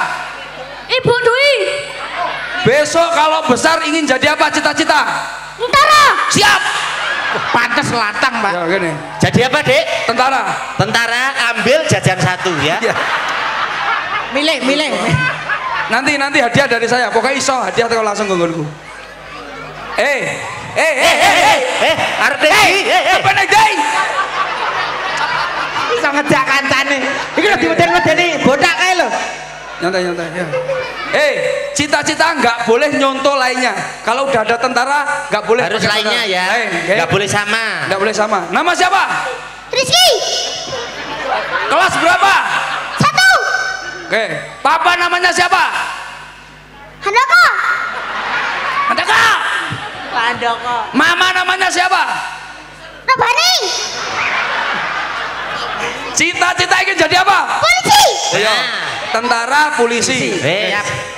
Ibu Dwi, Besok kalau besar ingin jadi apa cita-cita? Tentara, Siap. Pantes latang, Pak. Ya gini. Jadi apa, Dek? Tentara. Tentara ambil jajan 1 ya. Ya. Milih. Nanti hadiah dari saya. Pokoknya iso hadiah kalau langsung nggonku. Arep Apa nek dai? Iso ngejak kancane. Iki lho diweden-wedeni botak kae lho. Nyantai ya. Cita-cita nggak boleh nyontoh lainnya. Kalau udah ada tentara nggak boleh harus pakai lainnya tentara. ya. Nggak boleh sama. Nggak boleh sama. Nama siapa? Rizky, Kelas berapa? 1, Oke. Papa namanya siapa? Handoko, Handaka. Pandoko. Mama namanya siapa? Robani, Cita-cita ingin jadi apa? polisi, Ayo. Tentara, polisi.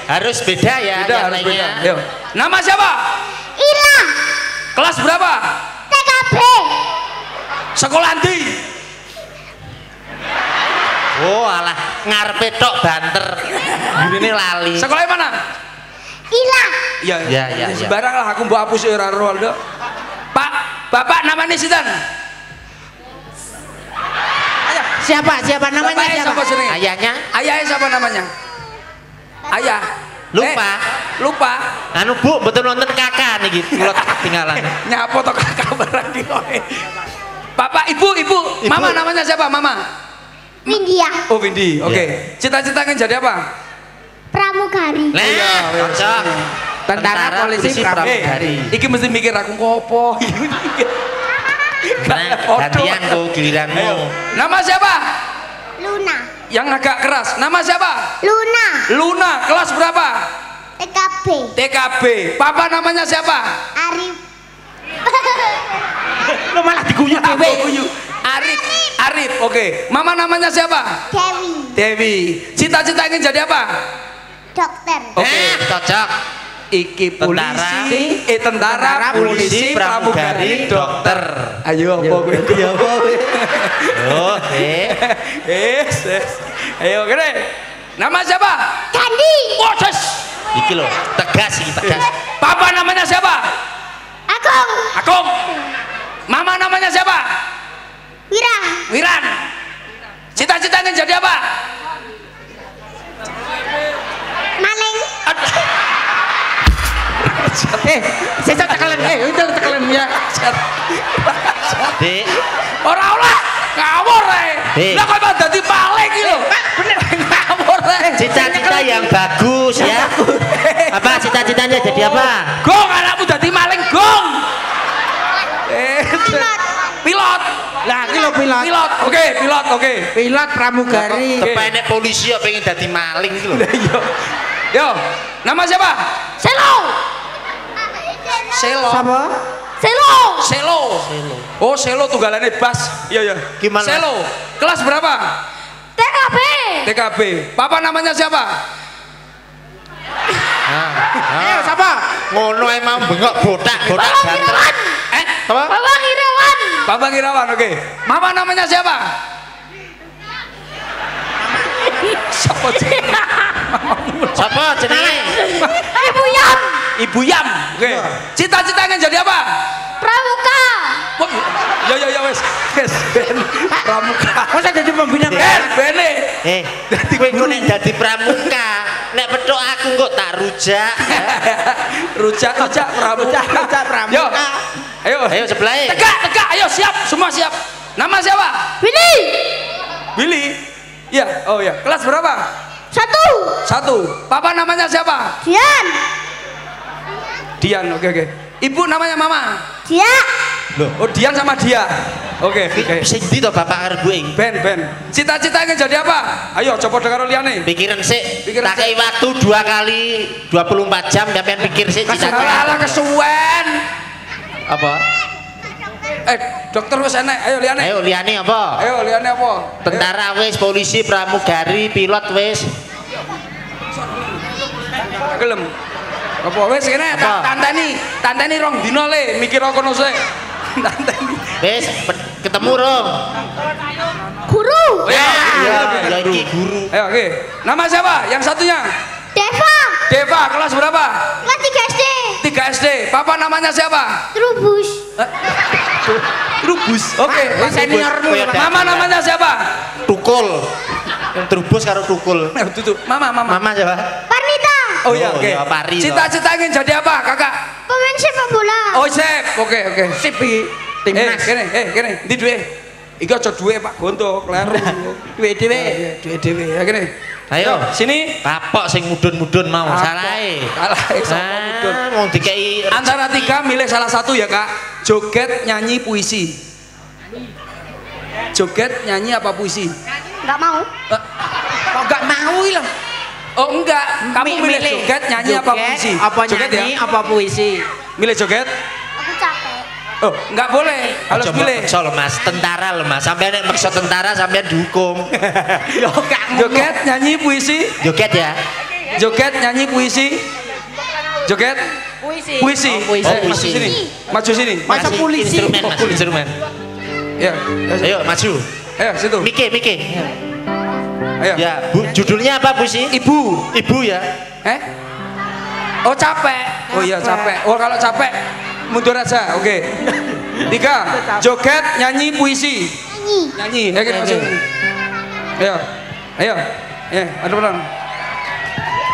Harus beda ya. Beda, yang harus lainnya. beda. Ayo. Nama siapa? Ila, Kelas berapa? TKB, Sekolah ndi? Oh alah ngarepe tok banter. Gurine lali. Sekolah mana? Ila, Ya. Sembarang lah aku mbok hapus ora ro. Pak, Bapak namanya sinten? Ayo. Siapa namanya Bapaknya siapa? jenenge? Ayahnya Ayahnya siapa namanya? Ayah. lupa. Lupa. Anu Bu, betul nonton kakak niki kula ketinggalan. Nyapa to kakak barang iki kowe. Bapak, ibu. Mama namanya siapa? Mama. Windia. Oh, Windy. Oke. Cita-citanya jadi apa? Pramugari. Nah, cocok. Tentara, polisi, pramugari. Iki mesti mikir aku ngopo. Nah, gantian kok giliranmu. Nama siapa? Luna. Yang agak keras. Nama siapa? Luna. Luna. Kelas berapa? TKB. TKB. Papa namanya siapa? Arif. Lo malah diguyu dhewe. Arif. Oke. Mama namanya siapa? Dewi. Dewi. Cita-cita ingin jadi apa? Dokter. Oke. Cocok. Iki Tentara. polisi, tentara, polisi, pramugari, dokter. Ayo apa kowe? Ya apa kowe? Oh, Ayo kene. Nama siapa? Gandhi. Oh, Des. iki lho, tegas iki tegas. Papa namanya siapa? Agung. Agung. Mama namanya siapa? Wira. Wiran. Cita-cita ingin jadi apa? Maling. Sesuk tekelen. Itu tekelen ya. Dik, Ora olah. Ngawur ae. Hei. Lah kok malah dadi paling iki lho. Bener ngawur ae. cita-cita yang bagus ya. Apa cita-citanya jadi apa? Gong anakmu dadi maling, Gong. Pilot. Lah iki lho pilot. Oke, pilot. Pilot pramugari. Tepai nek polisi ya pengen dadi maling iki lho. Yo, nama siapa? Selo. Selo. Sapa? Selo. Oh, Selo tunggalannya bas. Iya. Gimana? Selo. Kelas berapa? TKB. TKB. Papa namanya siapa? Ayo sapa? Ngono emang bengok botak ganteng. Apa? Bawang Irawan. Bambang Irawan, oke. Mama namanya siapa? Siapa jenenge? Sapa jenenge? Ibu Yam. Ibu Yam. Oke. Cita-citanya jadi apa? Pramuka. Oh, ya wes. Ben pramuka. Masa jadi pembina Bene. Kowe engko nek dadi pramuka, nek petuk aku kok tak rujak. Rujak pramuka. Rujak pramuka. Yo. Ayo sebelah. Tegak, ayo siap, semua siap. Nama siapa? Willy. Willy. Iya, oh ya. Kelas berapa? 1. Papa namanya siapa? Dian. Dian, oke. Ibu namanya Mama. Dia. Oh, Dian sama dia. Oke. Sing ndi to bapak karo Bu ing? Ben. Cita-cita ingin jadi apa? Ayo coba dengar liane. Pikiran sik. Pikiran Tak kei waktu 2 kali 24 jam sampean pikir sik cita-cita. Alah kesuwen. Apa? Dokter wis enek. Ayo liane. Ayo liyane apa? Ayo liane apa? Tentara wis, polisi, pramugari, pilot wis. Gelem. Apa wis kene Apa? tanteni rong dina le mikir kono sik. Tanteni. Wis ketemu rong. Guru. Ya, Ya iki guru. Ayo, oke. Nama siapa? Yang satunya? Deva. Kelas berapa? Kelas 3 SD. 3 SD. Papa namanya siapa? Trubus. Rubus. Oke, seniormu. Mama namanya siapa? Tukul. Yang trubus karo tukul. Tutup. Mama. Mama siapa? Parnita. Oh iya, Oh, oke. iya, Pari, Cita-cita ingin jadi apa, Kakak? Pemain sepak bola. Oh, sip. Oke. Sip iki. Timnas. Kene. Ndi duwe? Iki aja duwe Pak Gonto, kleru. Duwe dhewe. Duwe dhewe. Ya kene. Ayo. Sini. Kapok sing mudun-mudun mau salahe. Kalah sapa mudun. Mau dikei Antara 3 milih salah satu ya, Kak. Joget, nyanyi, puisi. Joget, nyanyi apa puisi? Enggak mau. Kok gak mau iki lho? Oh enggak, kamu milih joget, nyanyi apa puisi? Apa Joget nyanyi, ya? apa puisi? Milih joget? Aku capek. Oh, enggak boleh. Harus pilih. Maksa lho Mas, tentara lho Mas. Sampeyan nek maksa tentara sampeyan dihukum. Yo gak Joget, nyanyi, puisi. Joget ya. Joget, nyanyi, puisi. Joget, puisi. puisi. Oh, puisi. Maju sini. Maju sini. Masa Mas, polisi? Instrumen Mas, instrumen. Ya. Ayo maju. Ayo situ. Mike. Ayo. Ya, Bu, judulnya apa Bu sih? Ibu. Ibu ya. Oh capek. Oh iya capek. Oh kalau capek mundur aja. Oke. 3. Joget, nyanyi, puisi. Nyanyi. Nyanyi. Ayo masuk. Ayo. Ayo. Ada pelan.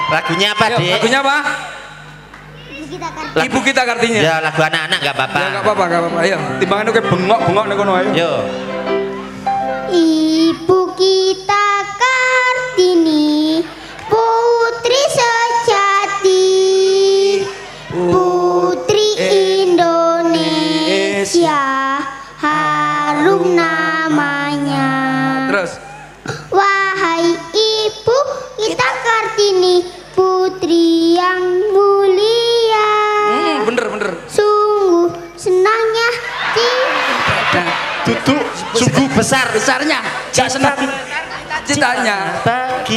Lagunya apa, Dek? Lagunya apa? Ibu kita kan. Ibu Kita Kartini. Ya, lagu anak-anak enggak apa-apa. Ya enggak apa-apa. Ayo, timbangan oke bengok-bengok nek kono ayo. Yo. Ibu kita Kartini, putri sejati, putri Indonesia, harum namanya. Terus. Wahai ibu kita Kartini, putri yang mulia. Bener. Sungguh senangnya Duduk sungguh besarnya Citanya bagi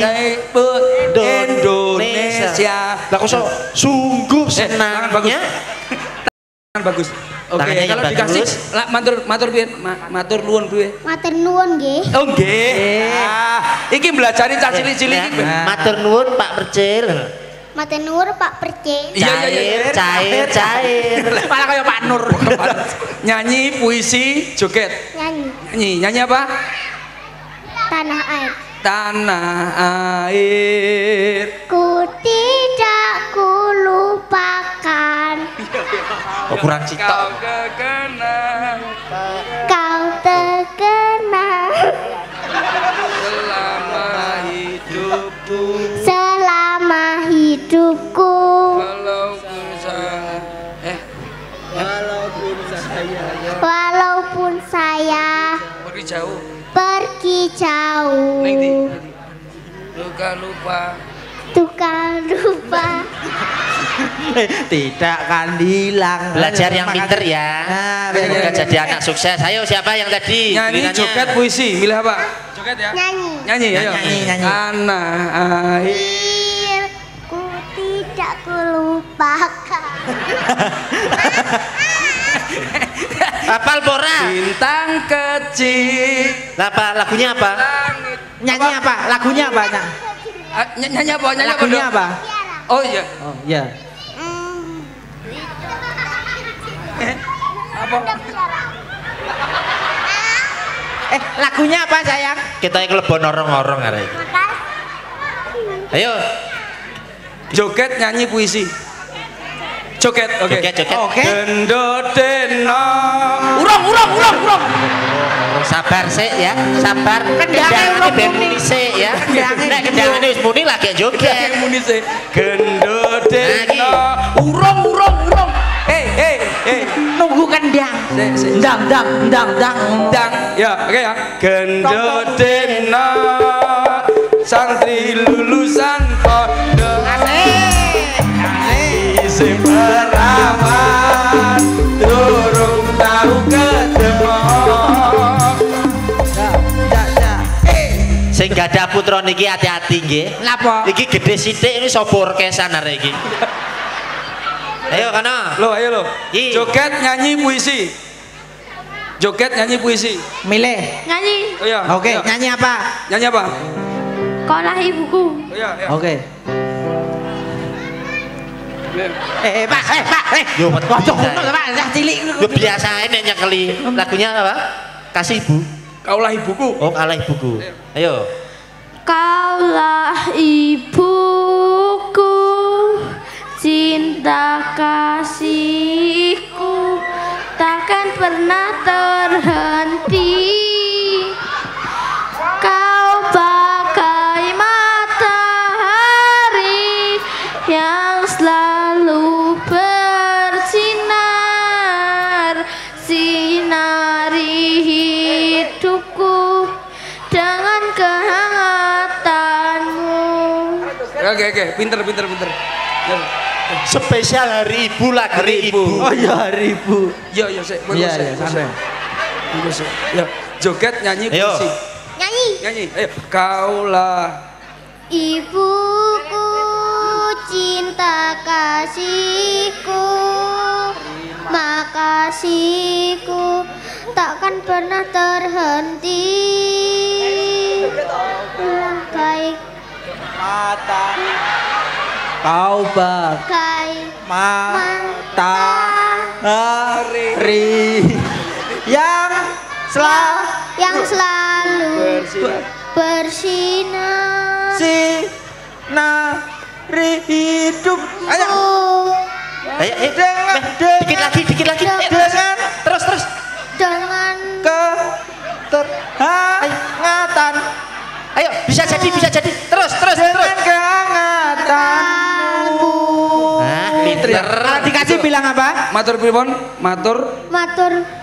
Indonesia. Lah kok sungguh Tangan bagus. senangnya. Tangan bagus. Oke, Tangannya yang kalau dikasih bagus. matur piye? Matur nuwun piye? matur nuwun nggih. Oh nggih. Iki belajari cah cilik-cilik iki. Matur nuwun Pak Percil. Matur nuwun Pak Perce. Iya. Cair. Malah kayak Pak Nur. Nyanyi, puisi, joget. Nyanyi apa? Tanah air. Tanah air. Ku tidak kulupakan. Oh, kurang cita. Kau kekenang Kau terkenal selama hidupku. selama hidupku. Walaupun saya Pergi jauh. pergi jauh. Luka lupa. Tukang lupa. Tidak akan hilang. Belajar yang pinter ya. Semoga jadi anak sukses. Ayo siapa yang tadi? Nyanyi, Pilihannya. joget, puisi. Milih apa? Joget ya. Nyanyi. Nyanyi, ayo. Nyanyi. Tanah air. Ku tidak kulupakan. Hafal Bora. Bintang kecil. Apa lagunya apa? Nyanyi apa? Lagunya apa? Nyanyi apa? Lagunya apa? Oh iya. Oh iya. Apa? Lagunya apa sayang? Kita yang lebon orong-orong hari ini. Ayo. Joget, nyanyi, puisi. Joget, oke. Joget. Oke. Gendotena. Urung. Sabar sik ya, sabar. Kendangane urung ben muni. muni sik ya. Kendangane Nek kendangane wis muni lagi joget. Munise. Gendotena. Lagi. Urung. Nunggu kendang. Ndang. Dang. Ya, oke ya. Gendotena. Santri lulusan pondok. Isi perawan durung tahu ketemu. Sing gadah putra niki hati-hati nggih. Napa? Iki gede sithik ini sapa orkesan arek iki. Ayo kana. Ayo lo. Yi. Joget, nyanyi, puisi. Joget, nyanyi, puisi. Milih. Nyanyi. Oh iya. Oke, iya. nyanyi apa? Nyanyi apa? Sekolah ibuku. Oh iya. Oke. Pak. Yo Kocok ngono Pak, cah cilik. Yo biasae nek nyekeli. Lagunya apa? Kasih Ibu. Kaulah ibuku. Oh, kalah ibuku. Ayo. Kaulah ibuku, cinta kasihku takkan pernah terhenti. Kau bagai matahari yang selalu bersinar, sinari hidupku dengan kehangatanmu. Oke. Pinter. Ya. Spesial hari Ibu lagi Hari Ibu. Oh iya, hari Ibu. Iya, sik. Iya, santai. Ya, joget, nyanyi, Ayo. puisi. Nyanyi. Ayo. Kaulah Ibuku, cinta kasihku, makasihku takkan pernah terhenti. Bagai Kau bagai mata hari yang selalu bersinar sinari hidup. ayo dikit lagi dengan terus dengan kehangatan. ayo bisa jadi terus Dengan kehangatanmu. pinter. Kalau dikasih bilang apa? Matur pripun? Matur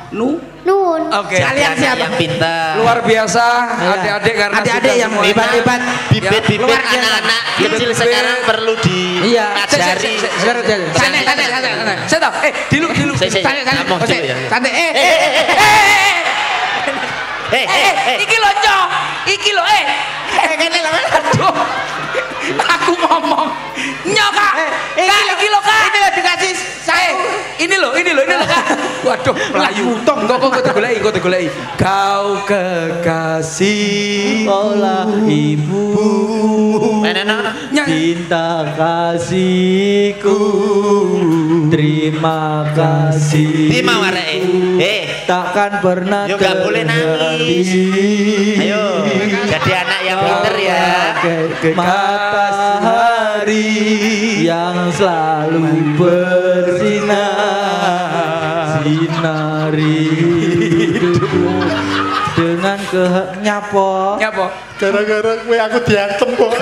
nuwun Oke. Kalian siapa? Yang pinter. Luar biasa adik-adik karena Adik-adik sudah yang semua hebat-hebat. Bibit-bibit Luar biasa. anak-anak kecil Bibit-bibit. sekarang perlu Iya. diajari. Santai. Saya tahu. Dilu. Santai. Santai. Iki lo kene lho. Aduh. Aku ngomong. Nyoka. Iki lo Kak. Ini lo dikasih saya. Ini lo Kak. Waduh, melayu. Kok digoleki. Kau kekasih Olah ibu cinta kasihku, terima kasih. Di mau areke. Takkan pernah Yo gak boleh nangis. Ayo, jadi anak yang pinter ya. Matahari yang selalu bersinar, sinari hidupku dengan nyapo. Gara-gara gue aku diantem kok.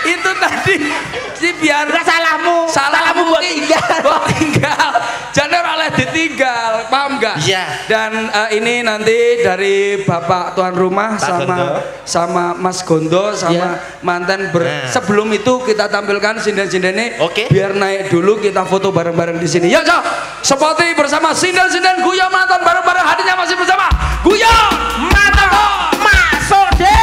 itu tadi si biar salahmu buat tinggal jangan oleh ditinggal, paham nggak? Iya. Dan ini nanti dari Bapak tuan rumah sama Mas Gondo sama mantan sebelum itu kita tampilkan sinden-sindene. Oke. Biar naik dulu kita foto bareng-bareng di sini. Yuk, seperti bersama sinden-sinden Guyon Maton bareng-bareng hadirnya masih bersama Guyon Maton Masode.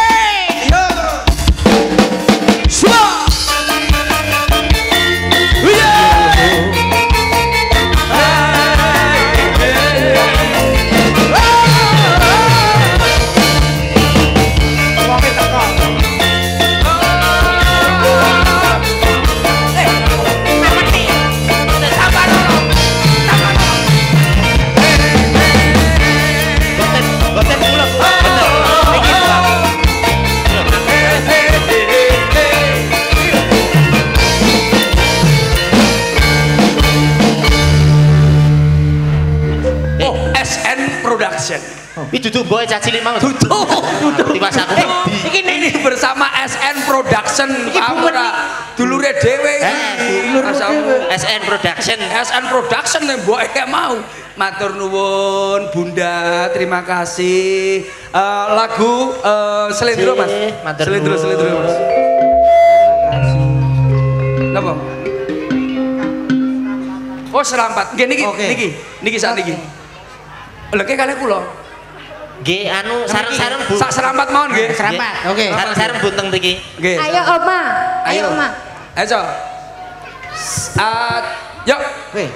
Itu tuh boy caci lima. Tutup. Tiwas aku. Ini bersama SN Production. Dulure dhewe. SN Production. SN Production yang mbok mau. Matur nuwun Bunda, terima kasih. Lagu Selendro Mas. Selendro Mas. Napa? Oh serampat. Niki saat niki. Lha kalih kula. Nggih anu sareng-sareng Bu. Sak serampat mawon nggih. Serampat. Oke. Sareng-sareng bunteng mriki. Nggih. ayo oma Ayo. Yuk. Oke.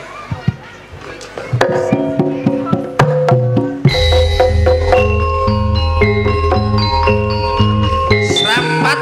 Serampat.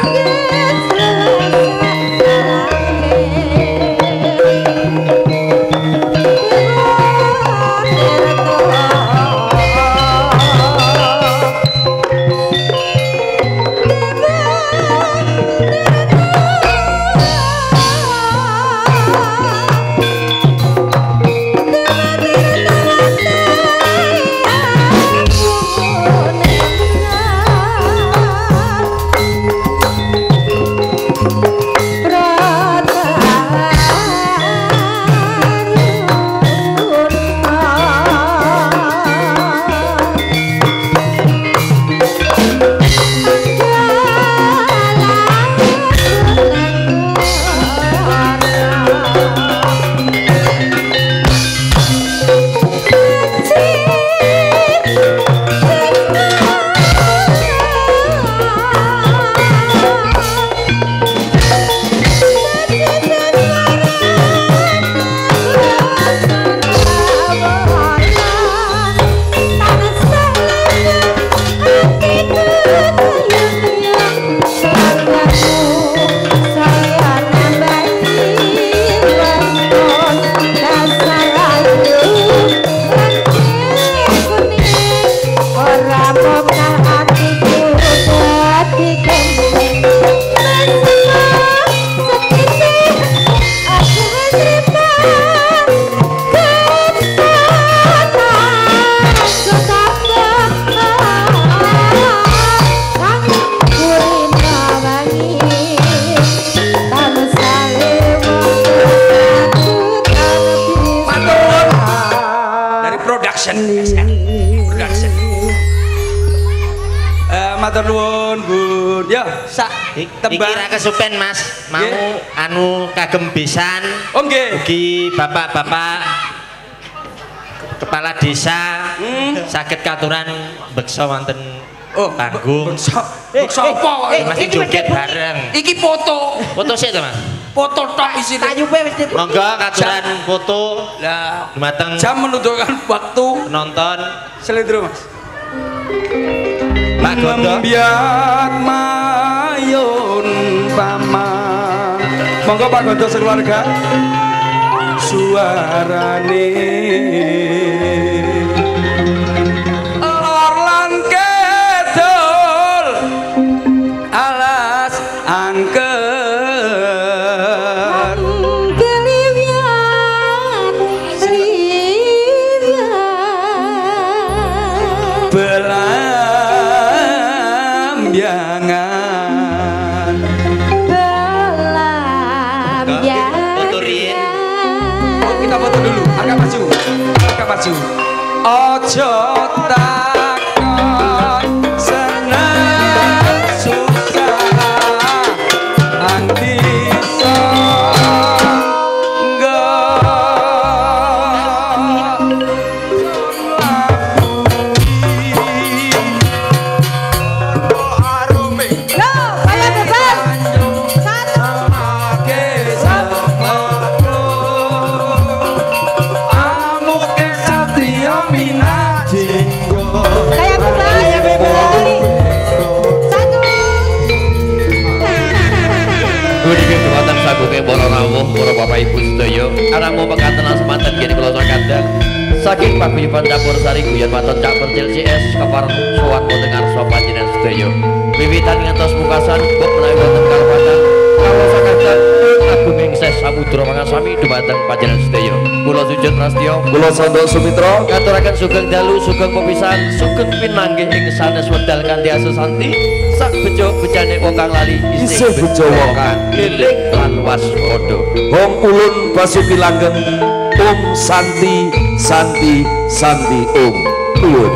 bun ya sak iki ra kesupen Mas mau anu kagem besan nggih ugi bapak-bapak kepala desa saged katuran beksa wonten panggung sapa Mas joget bareng iki foto sik to Mas foto tok isine tayupe wis monggo katuran foto lah dumateng jam menunjukkan waktu penonton selendro Mas Pak Gondo biar mayun paman monggo Pak Gondo sekeluarga suarane lor lan kedul alas angker maju ojo takon seneng susah anti para bapak ibu sedaya aramu pengkantenan semanten kene kula sakandang saking paguyuban dapur sari guyon maton Cak Percil CS kaparan sowan wonten ngarsa panjenengan sedaya wiwitan ngantos pungkasan kok menawi wonten kalepatan kawula sakandang agunging ses samudra mangasami dumateng panjenengan sedaya kula sujud prastya kula sandha sumitra ngaturaken sugeng dalu sugeng pepisan sugeng pinanggih ing sanes wedal kanthi asusanti sak bejo bejane wong kang lali isih bejo wong kang liling lan waspada Om ulun basuki langgeng Om santi santi santi Om ulun